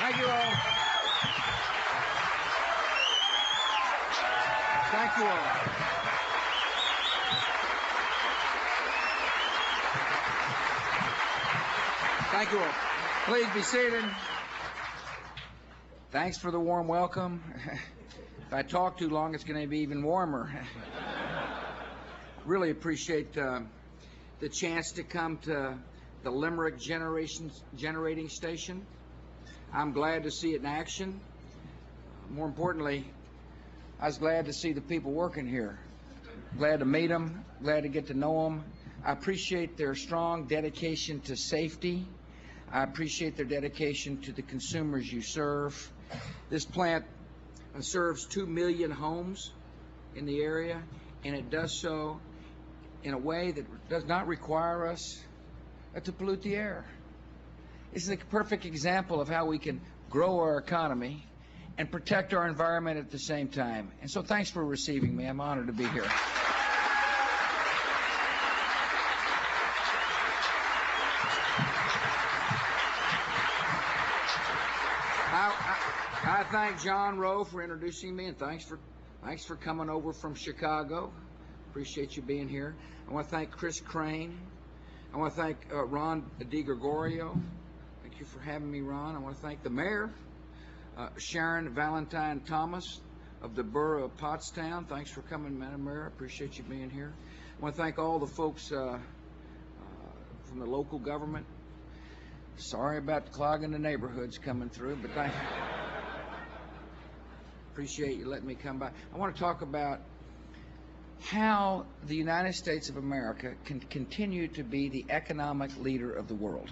Thank you all. Thank you all. Thank you all. Please be seated. Thanks for the warm welcome. If I talk too long, it's going to be even warmer. Really appreciate the chance to come to the Limerick generating station. I'm glad to see it in action. More importantly, I was glad to see the people working here. Glad to meet them, glad to get to know them. I appreciate their strong dedication to safety. I appreciate their dedication to the consumers you serve. This plant serves 2 million homes in the area, and it does so in a way that does not require us to pollute the air. This is a perfect example of how we can grow our economy and protect our environment at the same time. And so thanks for receiving me. I'm honored to be here. I thank John Rowe for introducing me, and thanks for coming over from Chicago. Appreciate you being here. I want to thank Chris Crane. I want to thank Ron DiGregorio. Thank you for having me, Ron. I want to thank the mayor, Sharon Valentine Thomas of the borough of Pottstown. Thanks for coming, Madam Mayor. I appreciate you being here. I want to thank all the folks from the local government. Sorry about clogging the neighborhoods coming through, but thank you. Appreciate you letting me come by. I want to talk about how the United States of America can continue to be the economic leader of the world.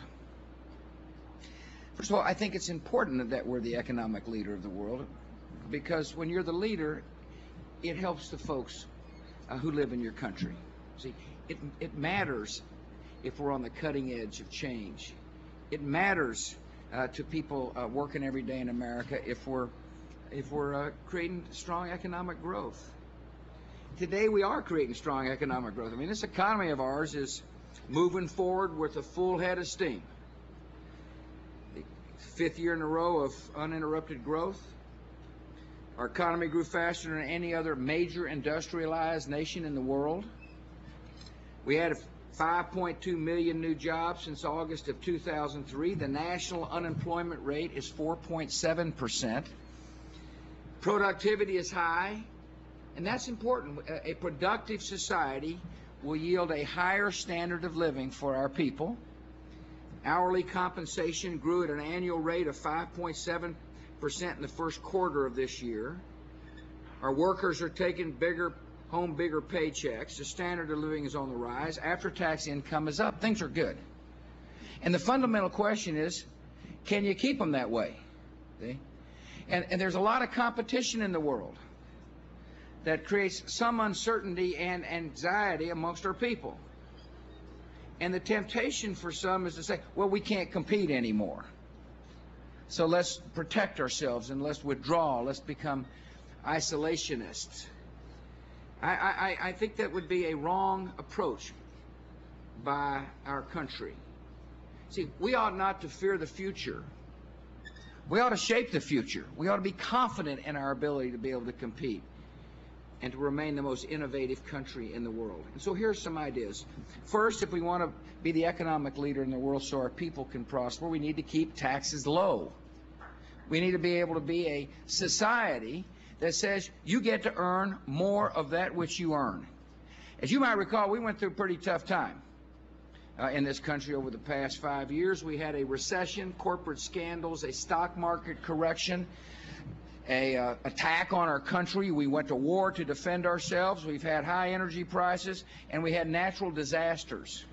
First of all, I think it's important that we're the economic leader of the world, because when you're the leader, it helps the folks who live in your country. See, it matters if we're on the cutting edge of change. It matters to people working every day in America if we're creating strong economic growth. Today we are creating strong economic growth. I mean, this economy of ours is moving forward with a full head of steam. The 5th year in a row of uninterrupted growth. Our economy grew faster than any other major industrialized nation in the world. We added 5.2 million new jobs since August of 2003. The national unemployment rate is 4.7%. Productivity is high, and that's important. A productive society will yield a higher standard of living for our people. Hourly compensation grew at an annual rate of 5.7% in the first quarter of this year. Our workers are taking bigger paychecks. The standard of living is on the rise. After-tax income is up. Things are good. And the fundamental question is, can you keep them that way? See? And there's a lot of competition in the world that creates some uncertainty and anxiety amongst our people. And the temptation for some is to say, well, we can't compete anymore. So let's protect ourselves and let's withdraw. Let's become isolationists. I think that would be a wrong approach by our country. See, we ought not to fear the future. We ought to shape the future. We ought to be confident in our ability to be able to compete and to remain the most innovative country in the world. And so here's some ideas. First, if we want to be the economic leader in the world so our people can prosper, we need to keep taxes low. We need to be able to be a society that says you get to earn more of that which you earn. As you might recall, we went through a pretty tough time in this country over the past 5 years. We had a recession, corporate scandals, a stock market correction, a attack on our country. We went to war to defend ourselves. We've had high energy prices, and we had natural disasters.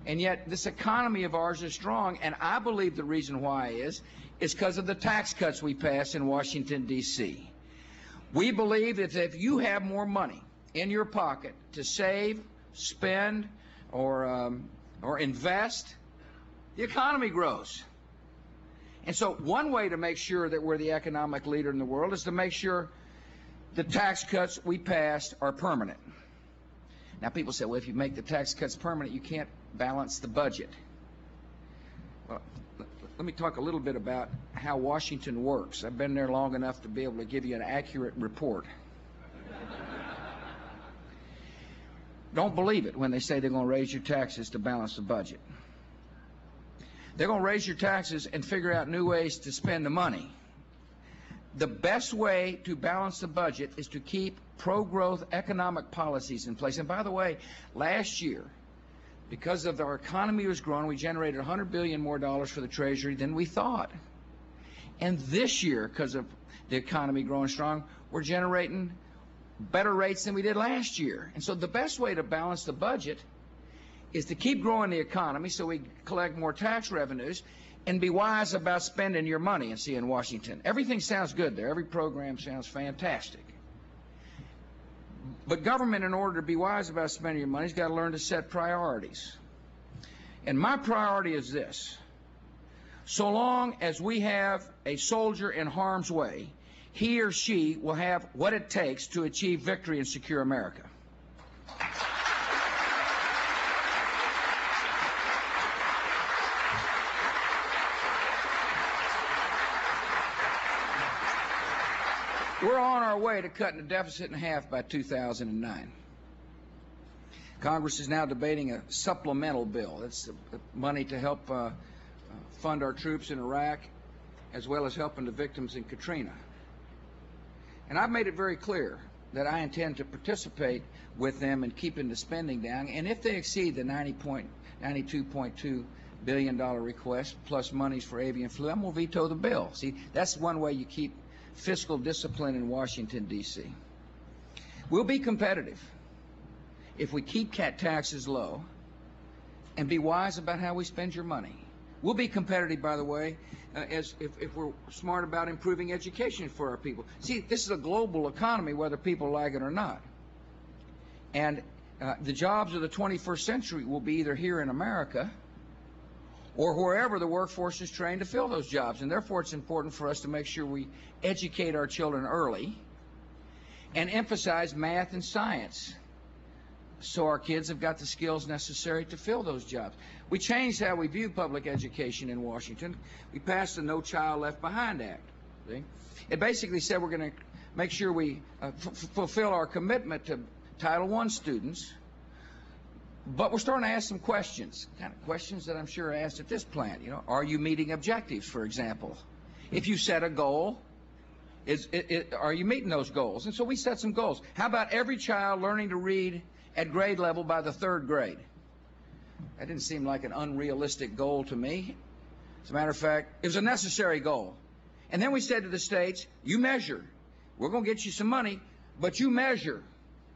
And yet this economy of ours is strong, and I believe the reason why is because of the tax cuts we passed in Washington, D.C. We believe that if you have more money in your pocket to save, spend, or invest, the economy grows. And so one way to make sure that we're the economic leader in the world is to make sure the tax cuts we passed are permanent. Now people say, well, if you make the tax cuts permanent, you can't balance the budget. Well, let me talk a little bit about how Washington works. I've been there long enough to be able to give you an accurate report. Don't believe it when they say they're going to raise your taxes to balance the budget. They're going to raise your taxes and figure out new ways to spend the money. The best way to balance the budget is to keep pro-growth economic policies in place. And by the way, last year, because of our economy was growing, we generated $100 billion more for the Treasury than we thought. And this year, because of the economy growing strong, we're generating better rates than we did last year. And so the best way to balance the budget is to keep growing the economy so we collect more tax revenues and be wise about spending your money. And see, in Washington, everything sounds good there. Every program sounds fantastic. But government, in order to be wise about spending your money, has got to learn to set priorities. And my priority is this. So long as we have a soldier in harm's way, he or she will have what it takes to achieve victory and secure America. We're on our way to cutting the deficit in half by 2009. Congress is now debating a supplemental bill. That's money to help fund our troops in Iraq, as well as helping the victims in Katrina. And I've made it very clear that I intend to participate with them in keeping the spending down. And if they exceed the $92.2 billion request, plus monies for avian flu, I'm going to veto the bill. See, that's one way you keep fiscal discipline in Washington, D.C. We'll be competitive if we keep taxes low and be wise about how we spend your money. We'll be competitive, by the way, if we're smart about improving education for our people. See, this is a global economy, whether people like it or not. And the jobs of the 21st century will be either here in America or wherever the workforce is trained to fill those jobs. And therefore, it's important for us to make sure we educate our children early and emphasize math and science so our kids have got the skills necessary to fill those jobs. We changed how we view public education in Washington. We passed the No Child Left Behind Act. See? It basically said we're going to make sure we fulfill our commitment to Title I students, but we're starting to ask some questions, kind of questions that I'm sure are asked at this plant. You know, are you meeting objectives, for example? If you set a goal, are you meeting those goals? And so we set some goals. How about every child learning to read at grade level by the 3rd grade? That didn't seem like an unrealistic goal to me. As a matter of fact, it was a necessary goal. And then we said to the states, you measure. We're going to get you some money, but you measure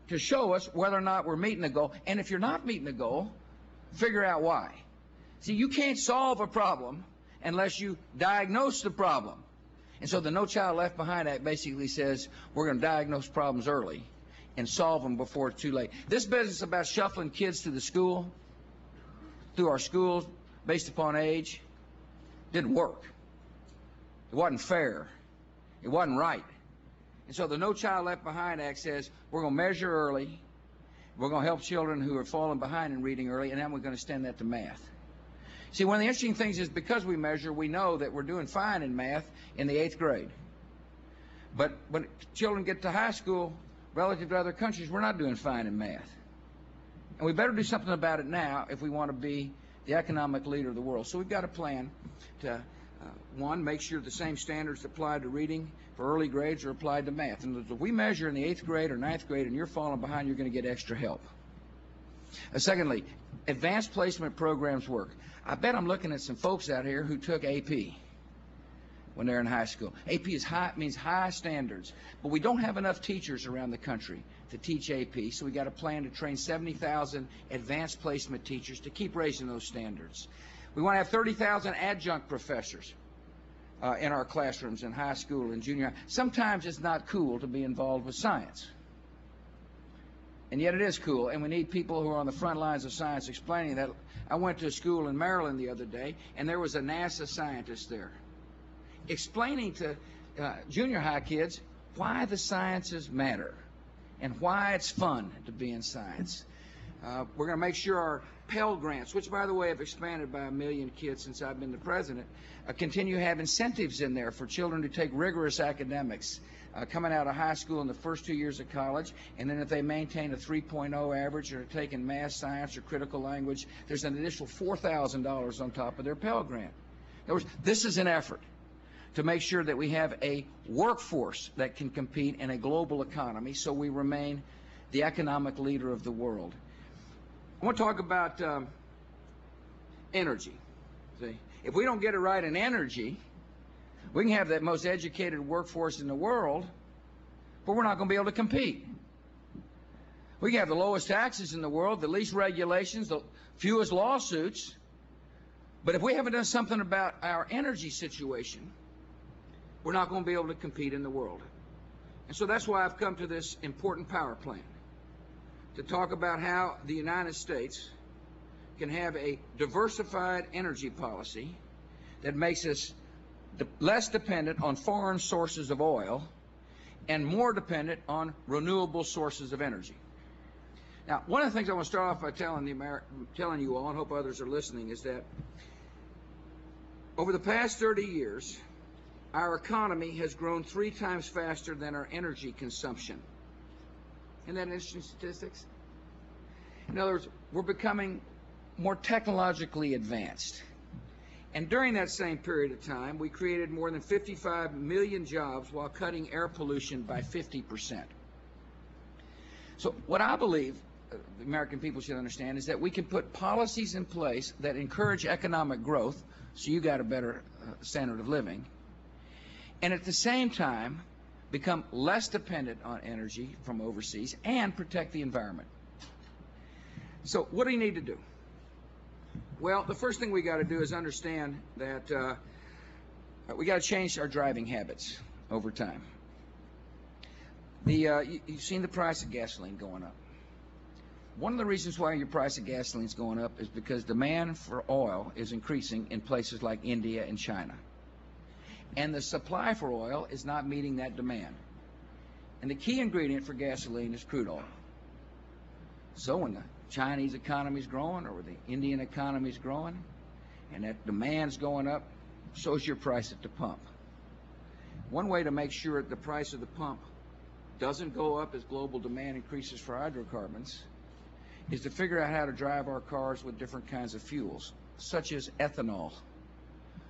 to show us whether or not we're meeting the goal. And if you're not meeting the goal, figure out why. See, you can't solve a problem unless you diagnose the problem. And so the No Child Left Behind Act basically says we're going to diagnose problems early and solve them before it's too late. This business about shuffling kids through our schools based upon age, didn't work. It wasn't fair. It wasn't right. And so the No Child Left Behind Act says we're going to measure early, we're going to help children who are falling behind in reading early, and then we're going to extend that to math. See, one of the interesting things is because we measure, we know that we're doing fine in math in the 8th grade. But when children get to high school, relative to other countries, we're not doing fine in math. And we better do something about it now if we want to be the economic leader of the world. So we've got a plan to, one, make sure the same standards applied to reading for early grades are applied to math. And if we measure in the 8th grade or 9th grade and you're falling behind, you're going to get extra help. Secondly, advanced placement programs work. I bet I'm looking at some folks out here who took AP when they're in high school. AP means high standards, but we don't have enough teachers around the country to teach AP, so we got a plan to train 70,000 advanced placement teachers to keep raising those standards. We want to have 30,000 adjunct professors in our classrooms in high school and junior high. Sometimes it's not cool to be involved with science, and yet it is cool, and we need people who are on the front lines of science explaining that. I went to a school in Maryland the other day, and there was a NASA scientist there explaining to junior high kids why the sciences matter and why it's fun to be in science. We're going to make sure our Pell Grants, which, by the way, have expanded by 1 million kids since I've been the president, continue to have incentives in there for children to take rigorous academics coming out of high school in the first 2 years of college, and then if they maintain a 3.0 average or are taking math, science, or critical language, there's an additional $4,000 on top of their Pell Grant. In other words, this is an effort to make sure that we have a workforce that can compete in a global economy so we remain the economic leader of the world. I want to talk about energy. See, if we don't get it right in energy, we can have the most educated workforce in the world, but we're not going to be able to compete. We can have the lowest taxes in the world, the least regulations, the fewest lawsuits, but if we haven't done something about our energy situation, we're not going to be able to compete in the world. And so that's why I've come to this important power plan, to talk about how the United States can have a diversified energy policy that makes us less dependent on foreign sources of oil and more dependent on renewable sources of energy. Now, one of the things I want to start off by telling you all, and hope others are listening, is that over the past 30 years, our economy has grown 3 times faster than our energy consumption. Isn't that interesting statistics? In other words, we're becoming more technologically advanced. And during that same period of time, we created more than 55 million jobs while cutting air pollution by 50%. So what I believe the American people should understand is that we can put policies in place that encourage economic growth, so you got a better standard of living, and at the same time become less dependent on energy from overseas and protect the environment. So what do you need to do? Well, the first thing we got to do is understand that we got to change our driving habits over time. You've seen the price of gasoline going up. One of the reasons why your price of gasoline is going up is because demand for oil is increasing in places like India and China. And the supply for oil is not meeting that demand. And the key ingredient for gasoline is crude oil. So when the Chinese economy is growing or the Indian economy is growing and that demand's going up, so is your price at the pump. One way to make sure the price of the pump doesn't go up as global demand increases for hydrocarbons is to figure out how to drive our cars with different kinds of fuels, such as ethanol.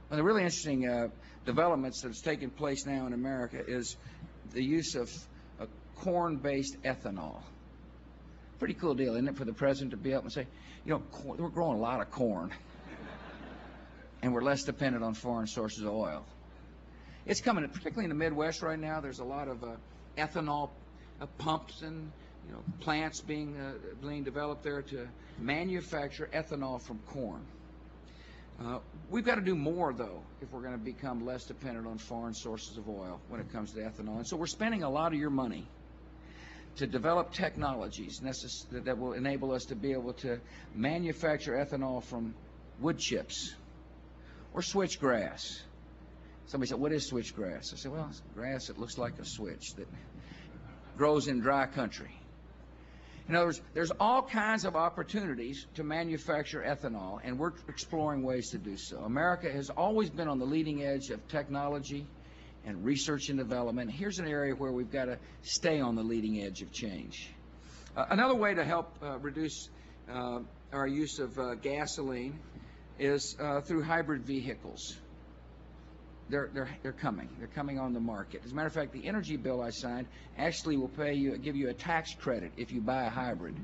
One of the really interesting developments that's taking place now in America is the use of corn-based ethanol. Pretty cool deal, isn't it, for the president to be up and say, you know, we're growing a lot of corn, and we're less dependent on foreign sources of oil. It's coming, particularly in the Midwest right now. There's a lot of ethanol pumps and plants being developed there to manufacture ethanol from corn. We've got to do more, though, if we're going to become less dependent on foreign sources of oil when it comes to ethanol. And so we're spending a lot of your money to develop technologies that will enable us to be able to manufacture ethanol from wood chips or switchgrass. Somebody said, what is switchgrass? I said, well, it's grass that looks like a switch that grows in dry country. In other words, there's all kinds of opportunities to manufacture ethanol, and we're exploring ways to do so. America has always been on the leading edge of technology and research and development. Here's an area where we've got to stay on the leading edge of change. Another way to help reduce our use of gasoline is through hybrid vehicles. They're coming. They're coming on the market. As a matter of fact, the energy bill I signed actually will give you a tax credit if you buy a hybrid.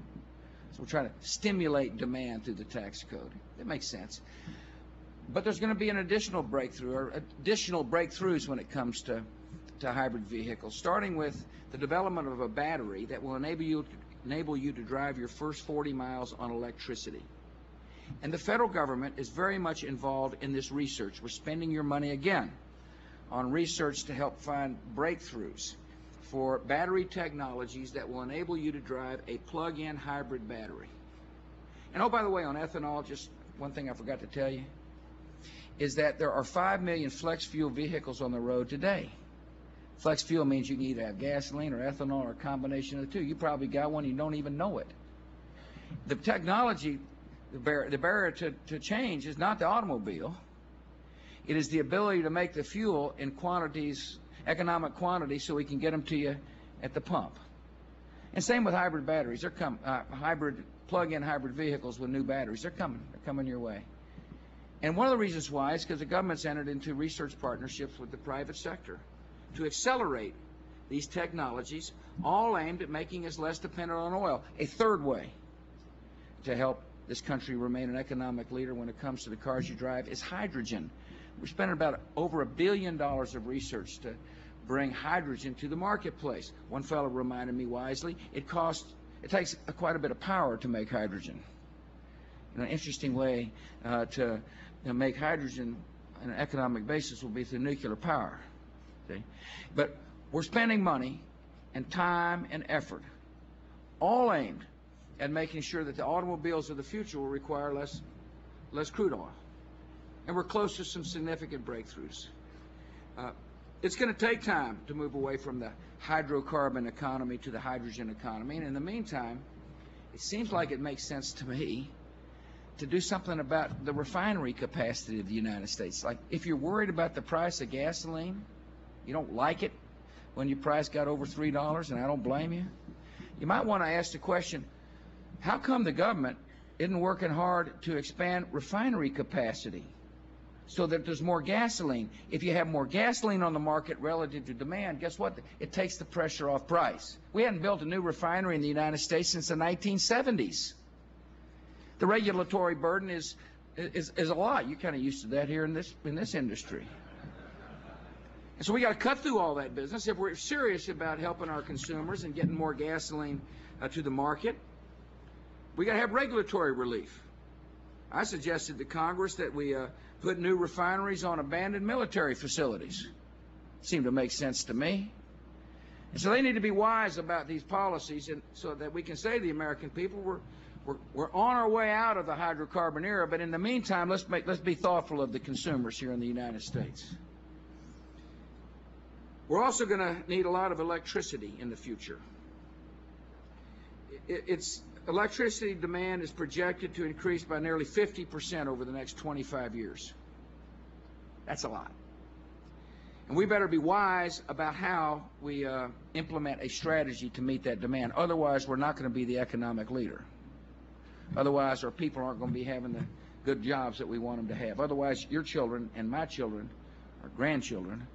So we're trying to stimulate demand through the tax code. That makes sense. But there's going to be an additional breakthrough, or additional breakthroughs when it comes to hybrid vehicles, starting with the development of a battery that will enable you to drive your first 40 miles on electricity. And the federal government is very much involved in this research. We're spending your money again on research to help find breakthroughs for battery technologies that will enable you to drive a plug-in hybrid battery. And oh, by the way, on ethanol, just one thing I forgot to tell you is that there are 5 million flex fuel vehicles on the road today. Flex fuel means you can either have gasoline or ethanol or a combination of the two. You probably got one, you don't even know it. The technology, the barrier to change is not the automobile. It is the ability to make the fuel in quantities, economic quantities, so we can get them to you at the pump. And same with hybrid batteries. They're coming. Plug-in hybrid vehicles with new batteries. They're coming your way. And one of the reasons why is because the government's entered into research partnerships with the private sector to accelerate these technologies, all aimed at making us less dependent on oil. A third way to help this country remain an economic leader when it comes to the cars you drive is hydrogen. We're spending about over $1 billion of research to bring hydrogen to the marketplace. One fellow reminded me wisely, it takes quite a bit of power to make hydrogen. An interesting way to make hydrogen on an economic basis will be through nuclear power. See? But we're spending money and time and effort, all aimed at making sure that the automobiles of the future will require less crude oil. And we're close to some significant breakthroughs. It's going to take time to move away from the hydrocarbon economy to the hydrogen economy. And in the meantime, it seems like it makes sense to me to do something about the refinery capacity of the United States. Like, if you're worried about the price of gasoline, you don't like it when your price got over $3, and I don't blame you, you might want to ask the question, how come the government isn't working hard to expand refinery capacity so that there's more gasoline? If you have more gasoline on the market relative to demand, guess what? It takes the pressure off price. We hadn't built a new refinery in the United States since the 1970s. The regulatory burden is a lot. You're kind of used to that here in this industry. And so we got to cut through all that business. If we're serious about helping our consumers and getting more gasoline to the market, we got to have regulatory relief. I suggested to Congress that we put new refineries on abandoned military facilities. Seemed to make sense to me. And so they need to be wise about these policies, and so that we can say to the American people, we're on our way out of the hydrocarbon era, but in the meantime, let's be thoughtful of the consumers here in the United States. We're also going to need a lot of electricity in the future. Electricity demand is projected to increase by nearly 50% over the next 25 years. That's a lot. And we better be wise about how we implement a strategy to meet that demand. Otherwise, we're not going to be the economic leader. Otherwise, our people aren't going to be having the good jobs that we want them to have. Otherwise, your children and my children, our grandchildren,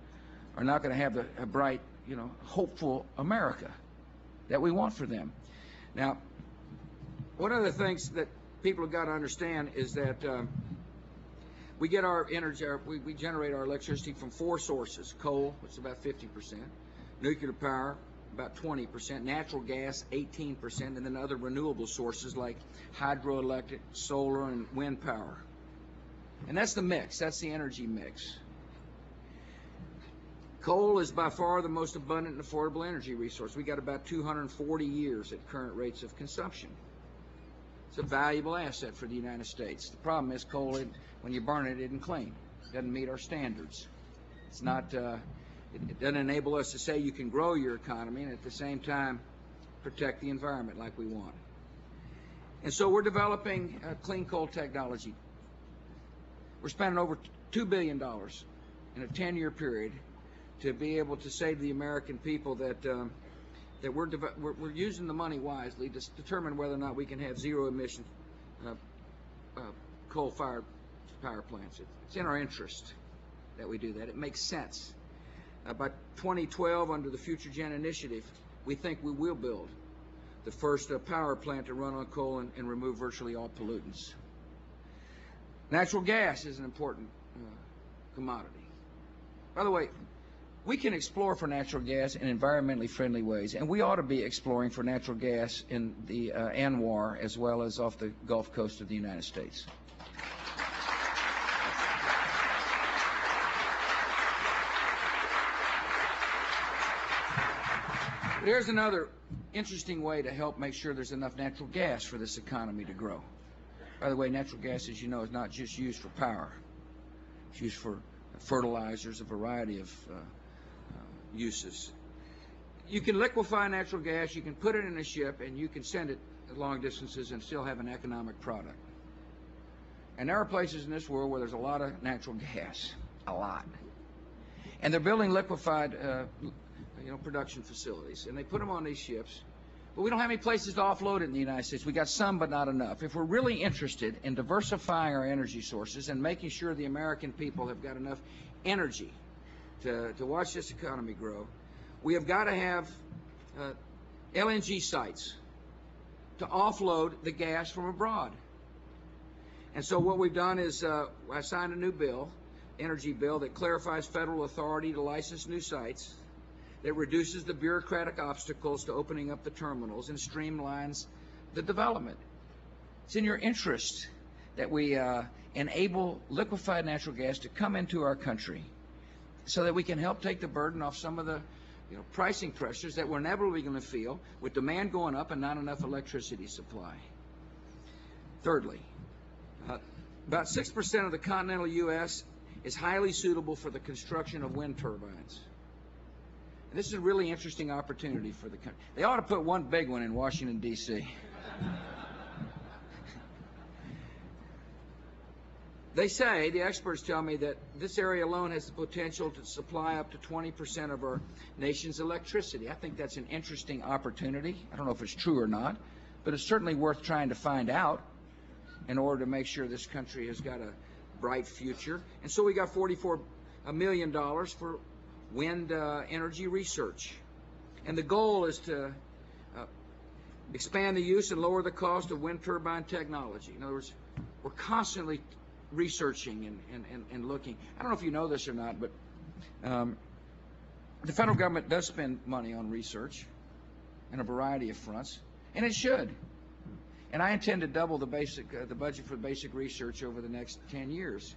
are not going to have a bright, hopeful America that we want for them. Now, one of the things that people have got to understand is that we get our energy, we generate our electricity from 4 sources: coal, which is about 50%, nuclear power, about 20%, natural gas, 18%, and then other renewable sources like hydroelectric, solar, and wind power. And that's the mix. That's the energy mix. Coal is by far the most abundant and affordable energy resource. We got about 240 years at current rates of consumption. It's a valuable asset for the United States. The problem is coal, when you burn it, isn't clean. It doesn't meet our standards. It's not. It doesn't enable us to say you can grow your economy and at the same time protect the environment like we want. And so we're developing clean coal technology. We're spending over $2 billion in a 10-year period to be able to say to the American people that we're using the money wisely to determine whether or not we can have zero-emission coal-fired power plants. It's in our interest that we do that. It makes sense. By 2012, under the Future Gen initiative, we think we will build the first power plant to run on coal and remove virtually all pollutants. Natural gas is an important commodity. By the way, we can explore for natural gas in environmentally friendly ways, and we ought to be exploring for natural gas in the ANWR as well as off the Gulf Coast of the United States. Here's another interesting way to help make sure there's enough natural gas for this economy to grow. By the way, natural gas, as you know, is not just used for power. It's used for fertilizers, a variety of uses. You can liquefy natural gas, you can put it in a ship, and you can send it long distances and still have an economic product. And there are places in this world where there's a lot of natural gas, a lot. And they're building liquefied production facilities, and they put them on these ships. But we don't have any places to offload it in the United States. We got some, but not enough. If we're really interested in diversifying our energy sources and making sure the American people have got enough energy to watch this economy grow, we have got to have LNG sites to offload the gas from abroad. And so what we've done is I signed a new bill, energy bill, that clarifies federal authority to license new sites, that reduces the bureaucratic obstacles to opening up the terminals and streamlines the development. It's in your interest that we enable liquefied natural gas to come into our country so that we can help take the burden off some of the pricing pressures that we're inevitably going to feel with demand going up and not enough electricity supply. Thirdly, about 6% of the continental U.S. is highly suitable for the construction of wind turbines. And this is a really interesting opportunity for the country. They ought to put one big one in Washington, D.C. They say, the experts tell me, that this area alone has the potential to supply up to 20% of our nation's electricity. I think that's an interesting opportunity. I don't know if it's true or not, but it's certainly worth trying to find out in order to make sure this country has got a bright future. And so we got $44 million for wind energy research. And the goal is to expand the use and lower the cost of wind turbine technology. In other words, we're constantly researching and looking. I don't know if you know this or not, but the federal government does spend money on research in a variety of fronts, and it should. And I intend to double the budget for basic research over the next 10 years.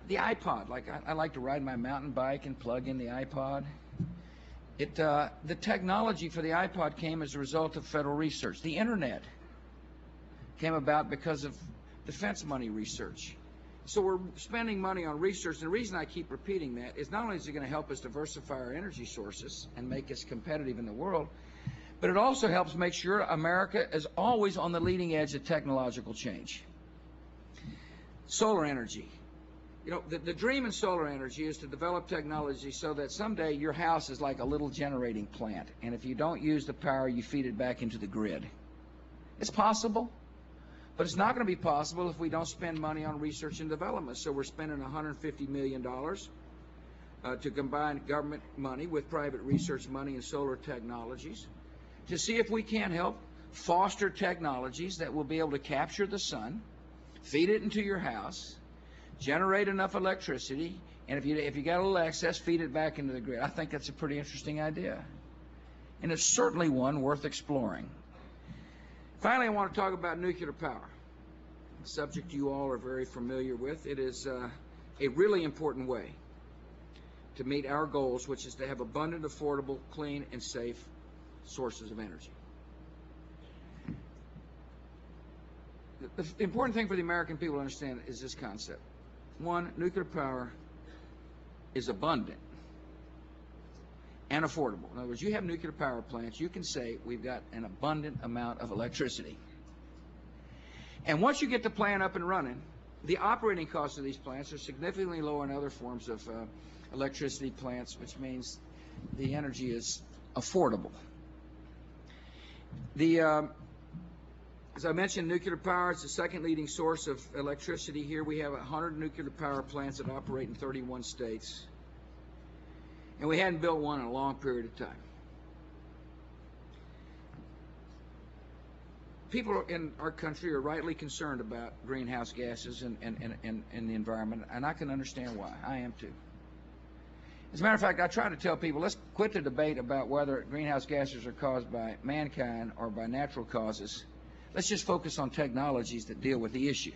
The iPod, I like to ride my mountain bike and plug in the iPod. The technology for the iPod came as a result of federal research. The internet came about because of defense money research. So we're spending money on research, and the reason I keep repeating that is not only is it going to help us diversify our energy sources and make us competitive in the world, but it also helps make sure America is always on the leading edge of technological change. Solar energy. The dream in solar energy is to develop technology so that someday your house is like a little generating plant, and if you don't use the power, you feed it back into the grid. It's possible, but it's not going to be possible if we don't spend money on research and development. So we're spending $150 million to combine government money with private research money in solar technologies to see if we can help foster technologies that will be able to capture the sun, feed it into your house, generate enough electricity, and if you got a little excess, feed it back into the grid. I think that's a pretty interesting idea, and it's certainly one worth exploring. Finally, I want to talk about nuclear power, a subject you all are very familiar with. It is a really important way to meet our goals, which is to have abundant, affordable, clean, and safe sources of energy. The important thing for the American people to understand is this concept. One, nuclear power is abundant and affordable. In other words, you have nuclear power plants, you can say we've got an abundant amount of electricity. And once you get the plant up and running, the operating costs of these plants are significantly lower than other forms of electricity plants, which means the energy is affordable. As I mentioned, nuclear power is the second leading source of electricity here. We have 100 nuclear power plants that operate in 31 states. And we hadn't built one in a long period of time. People in our country are rightly concerned about greenhouse gases and the environment, and I can understand why. I am too. As a matter of fact, I try to tell people, let's quit the debate about whether greenhouse gases are caused by mankind or by natural causes. Let's just focus on technologies that deal with the issue.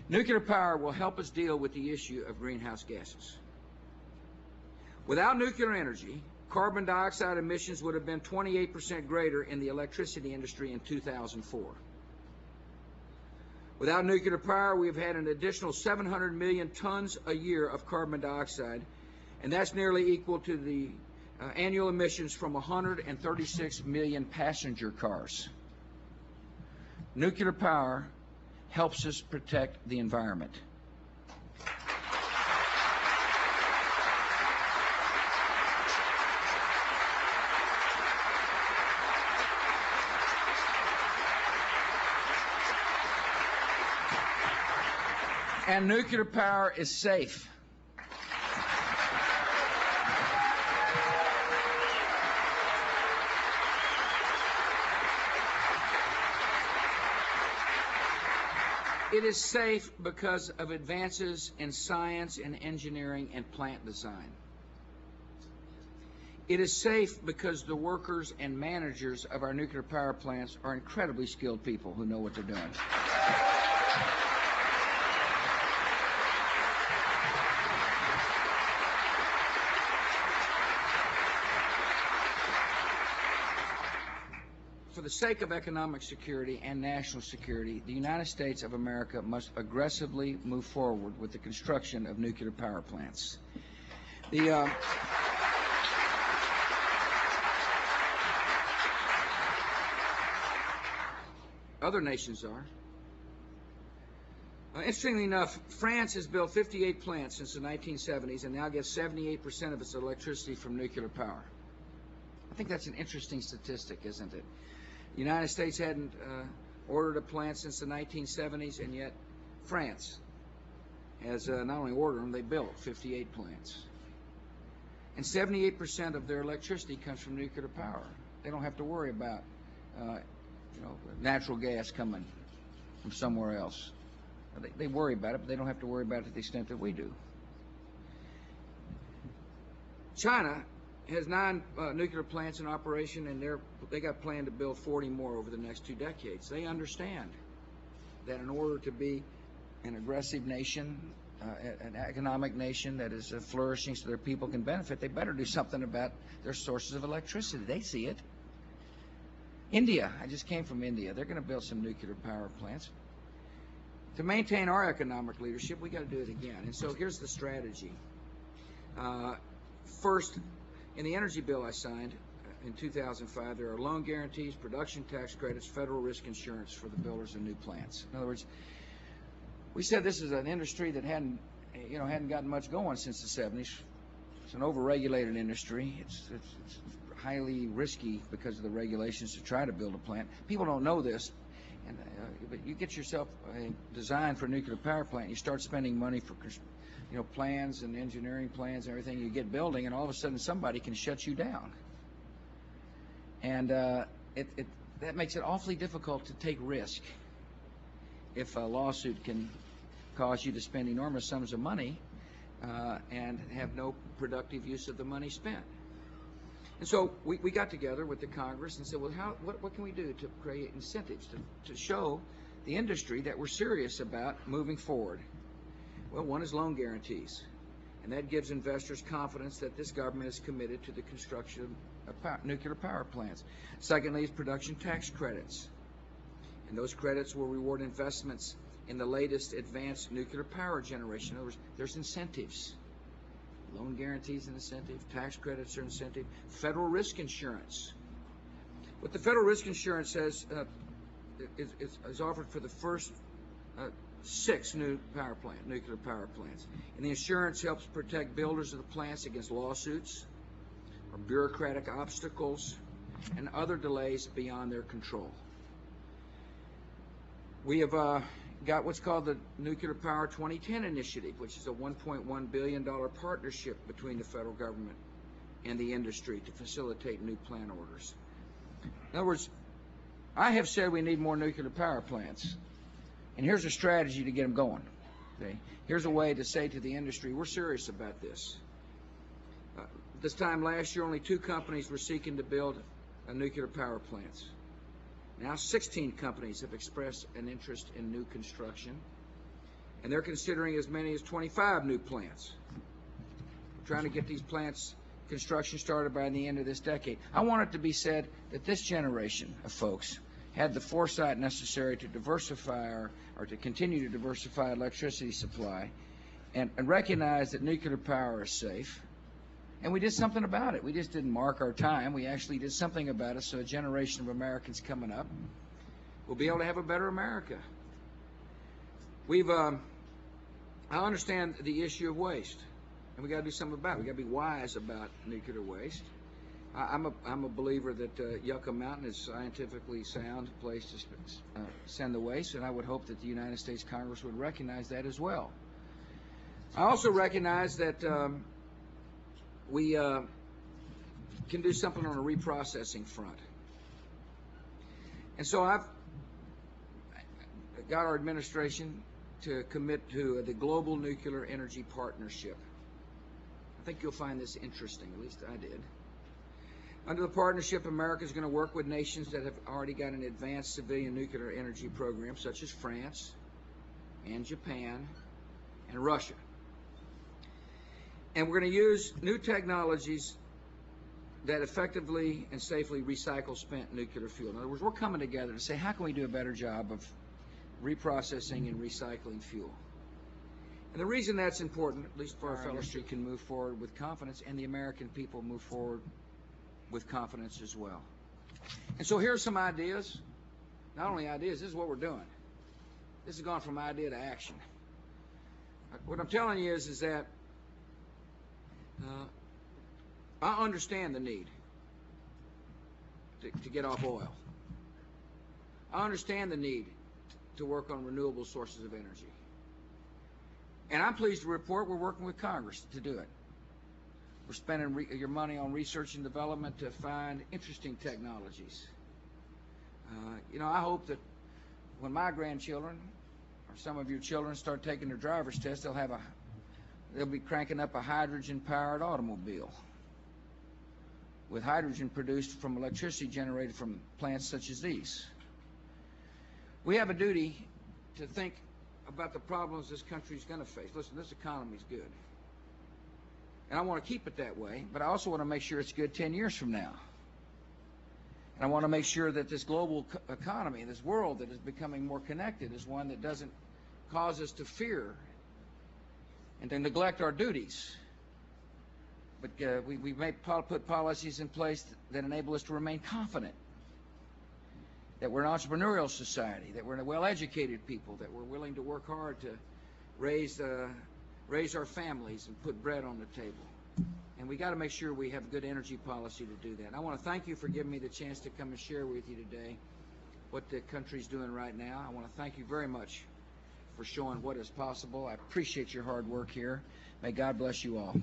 Nuclear power will help us deal with the issue of greenhouse gases. Without nuclear energy, carbon dioxide emissions would have been 28% greater in the electricity industry in 2004. Without nuclear power, we've had an additional 700 million tons a year of carbon dioxide, and that's nearly equal to the annual emissions from 136 million passenger cars. Nuclear power helps us protect the environment. And nuclear power is safe. It is safe because of advances in science and engineering and plant design. It is safe because the workers and managers of our nuclear power plants are incredibly skilled people who know what they're doing. For the sake of economic security and national security, the United States of America must aggressively move forward with the construction of nuclear power plants. Other nations are. Interestingly enough, France has built 58 plants since the 1970s and now gets 78% of its electricity from nuclear power. I think that's an interesting statistic, isn't it? The United States hadn't ordered a plant since the 1970s, and yet France has not only ordered them, they built 58 plants. And 78% of their electricity comes from nuclear power. They don't have to worry about natural gas coming from somewhere else. They worry about it, but they don't have to worry about it to the extent that we do. China has 9 nuclear plants in operation, and they got planned to build 40 more over the next 2 decades. They understand that in order to be an aggressive nation, an economic nation that is flourishing so their people can benefit, they better do something about their sources of electricity. They see it. India, I just came from India. They're going to build some nuclear power plants. To maintain our economic leadership, we got to do it again. And so here's the strategy. First, in the energy bill I signed in 2005, there are loan guarantees, production tax credits, federal risk insurance for the builders of new plants. In other words, we said this is an industry that hadn't gotten much going since the 70s. It's an overregulated industry. It's highly risky because of the regulations to try to build a plant. People don't know this, but you get yourself a design for a nuclear power plant, you start spending money for plans and engineering plans and everything, you get building, and all of a sudden somebody can shut you down. And that makes it awfully difficult to take risk if a lawsuit can cause you to spend enormous sums of money and have no productive use of the money spent. And so we got together with the Congress and said, well, what can we do to create incentives to show the industry that we're serious about moving forward? Well, one is loan guarantees, and that gives investors confidence that this government is committed to the construction of nuclear power plants. Secondly is production tax credits, and those credits will reward investments in the latest advanced nuclear power generation. In other words, there's incentives. Loan guarantees an incentive, tax credits are incentive, federal risk insurance. What the federal risk insurance says is offered for the first 6 nuclear power plants. And the insurance helps protect builders of the plants against lawsuits or bureaucratic obstacles and other delays beyond their control. We have got what's called the Nuclear Power 2010 Initiative, which is a $1.1 billion partnership between the federal government and the industry to facilitate new plant orders. In other words, I have said we need more nuclear power plants. And here's a strategy to get them going. Okay? Here's a way to say to the industry, we're serious about this. This time last year, only 2 companies were seeking to build nuclear power plants. Now 16 companies have expressed an interest in new construction, and they're considering as many as 25 new plants. We're trying to get these plants construction started by the end of this decade. I want it to be said that this generation of folks had the foresight necessary to diversify or to continue to diversify electricity supply and recognize that nuclear power is safe And we did something about it. We just didn't mark our time. We actually did something about it so a generation of Americans coming up will be able to have a better America. I understand the issue of waste, and we got to do something about it. We got to be wise about nuclear waste. I'm a believer that Yucca Mountain is a scientifically sound place to send the waste, and I would hope that the United States Congress would recognize that as well. I also recognize that we can do something on a reprocessing front. And so I've got our administration to commit to the Global Nuclear Energy Partnership. I think you'll find this interesting, at least I did. Under the partnership, America is going to work with nations that have already got an advanced civilian nuclear energy program, such as France and Japan and Russia. And we're going to use new technologies that effectively and safely recycle spent nuclear fuel. In other words, we're coming together to say, how can we do a better job of reprocessing and recycling fuel? And the reason that's important, at least for our fellow street, can move forward with confidence, and the American people move forward with confidence as well. And so here are some ideas. Not only ideas, this is what we're doing. This has gone from idea to action. What I'm telling you is that I understand the need to get off oil. I understand the need to work on renewable sources of energy. And I'm pleased to report we're working with Congress to do it. We're spending your money on research and development to find interesting technologies. I hope that when my grandchildren or some of your children start taking their driver's test, they'll be cranking up a hydrogen-powered automobile with hydrogen produced from electricity generated from plants such as these. We have a duty to think about the problems this country is going to face. Listen, this economy is good. And I want to keep it that way, but I also want to make sure it's good 10 years from now. And I want to make sure that this global economy, this world that is becoming more connected, is one that doesn't cause us to fear and to neglect our duties. But we may put policies in place that enable us to remain confident that we're an entrepreneurial society, that we're a well-educated people, that we're willing to work hard to raise our families and put bread on the table. And we got to make sure we have good energy policy to do that. And I want to thank you for giving me the chance to come and share with you today what the country's doing right now. I want to thank you very much for showing what is possible. I appreciate your hard work here. May God bless you all.